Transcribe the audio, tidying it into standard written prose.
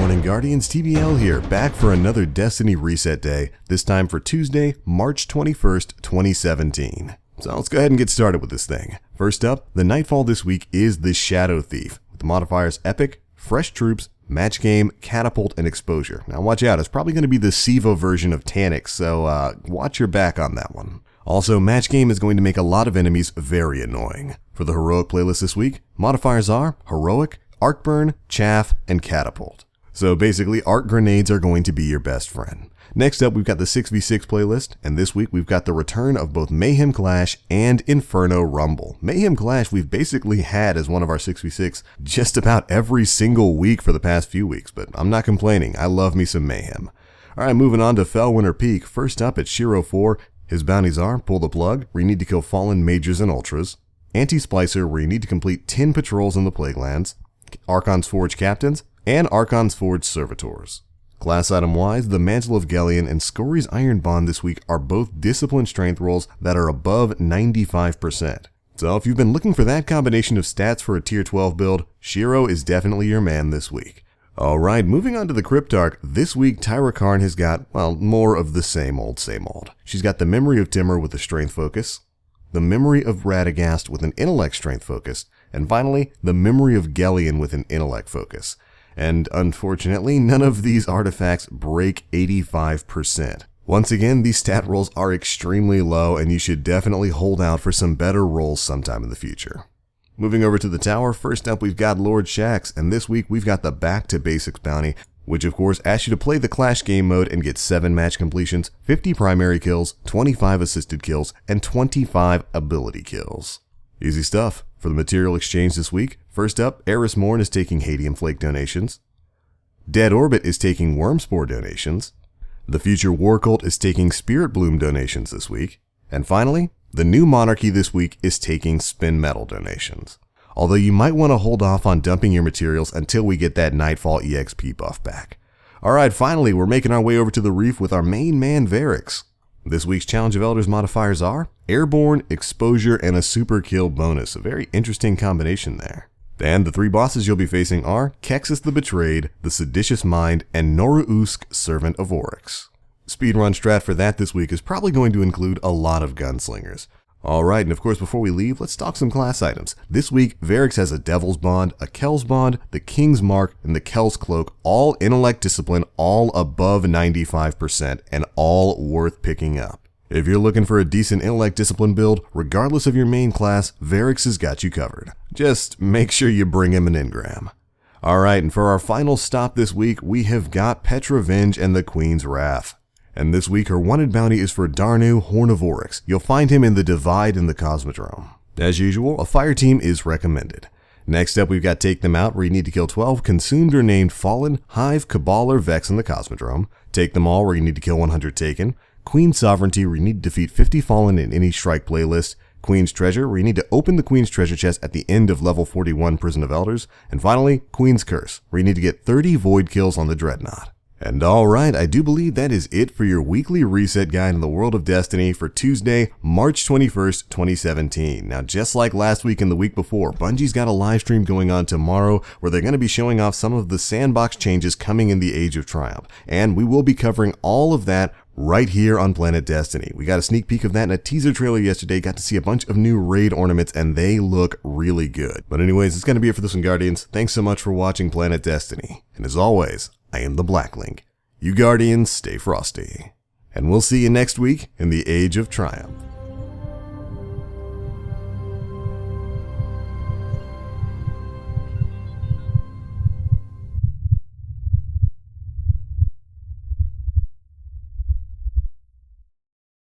morning, Guardians. TBL here, back for another Destiny reset day, this time for Tuesday, March 21st, 2017. So let's go ahead and get started with this thing. First up, the Nightfall this week is the Shadow Thief, with the modifiers Epic, Fresh Troops, Match Game, Catapult, and Exposure. Now watch out, it's probably going to be the Sivo version of Tanic, so watch your back on that one. Also, Match Game is going to make a lot of enemies very annoying. For the Heroic playlist this week, modifiers are Heroic, Arc Burn, Chaff, and Catapult. So basically, arc grenades are going to be your best friend. Next up, we've got the 6v6 playlist, and this week we've got the return of both Mayhem Clash and Inferno Rumble. Mayhem Clash we've basically had as one of our 6v6 just about every single week for the past few weeks, but I'm not complaining. I love me some Mayhem. Alright, moving on to Fellwinter Peak. First up at Shiro 4, his bounties are Pull the Plug, where you need to kill Fallen Majors and Ultras, Anti-Splicer, where you need to complete 10 patrols in the Plaguelands, Archon's Forge Captains, and Archon's Forge Servitors. Class item-wise, the Mantle of Gellion and Scori's Iron Bond this week are both discipline strength rolls that are above 95%. So if you've been looking for that combination of stats for a tier 12 build, Shiro is definitely your man this week. Alright, moving on to the Cryptarch, this week Tyra Karn has got, well, more of the same old. She's got the Memory of Timur with a strength focus, the Memory of Radagast with an intellect strength focus, and finally, the Memory of Gellion with an intellect focus. And unfortunately, none of these artifacts break 85%. Once again, these stat rolls are extremely low, and you should definitely hold out for some better rolls sometime in the future. Moving over to the tower, first up we've got Lord Shaxx, and this week we've got the Back to Basics bounty, which of course asks you to play the Clash game mode and get 7 match completions, 50 primary kills, 25 assisted kills, and 25 ability kills. Easy stuff. For the material exchange this week, first up, Eris Morn is taking Hadium Flake donations, Dead Orbit is taking Wormspore donations, the Future War Cult is taking Spirit Bloom donations this week, and finally, the New Monarchy this week is taking Spin Metal donations. Although you might want to hold off on dumping your materials until we get that Nightfall EXP buff back. Alright, finally, we're making our way over to the Reef with our main man, Varix. This week's Challenge of Elders modifiers are Airborne, Exposure, and a Super Kill bonus. A very interesting combination there. And the 3 bosses you'll be facing are Kexus the Betrayed, the Seditious Mind, and Noruusk, Servant of Oryx. Speedrun strat for that this week is probably going to include a lot of gunslingers. Alright, and of course before we leave, let's talk some class items. This week, Varix has a Devil's Bond, a Kel's Bond, the King's Mark, and the Kel's Cloak, all intellect discipline, all above 95%, and all worth picking up. If you're looking for a decent intellect discipline build, regardless of your main class, Varix has got you covered. Just make sure you bring him an engram. Alright, and for our final stop this week, we have got Petravenge and the Queen's Wrath. And this week, her wanted bounty is for Darnu, Horn of Oryx. You'll find him in the Divide in the Cosmodrome. As usual, a fire team is recommended. Next up, we've got Take Them Out, where you need to kill 12 consumed or named Fallen, Hive, Cabal, or Vex in the Cosmodrome. Take Them All, where you need to kill 100 Taken. Queen's Sovereignty, where you need to defeat 50 Fallen in any strike playlist. Queen's Treasure, where you need to open the Queen's Treasure chest at the end of level 41 Prison of Elders. And finally, Queen's Curse, where you need to get 30 Void kills on the Dreadnought. And alright, I do believe that is it for your weekly reset guide in the world of Destiny for Tuesday, March 21st, 2017. Now, just like last week and the week before, Bungie's got a live stream going on tomorrow where they're going to be showing off some of the sandbox changes coming in the Age of Triumph. And we will be covering all of that right here on Planet Destiny. We got a sneak peek of that in a teaser trailer yesterday, got to see a bunch of new raid ornaments, and they look really good. But anyways, it's going to be it for this one, Guardians. Thanks so much for watching Planet Destiny. And as always, I am the Blacklink. You Guardians, stay frosty. And we'll see you next week in the Age of Triumph.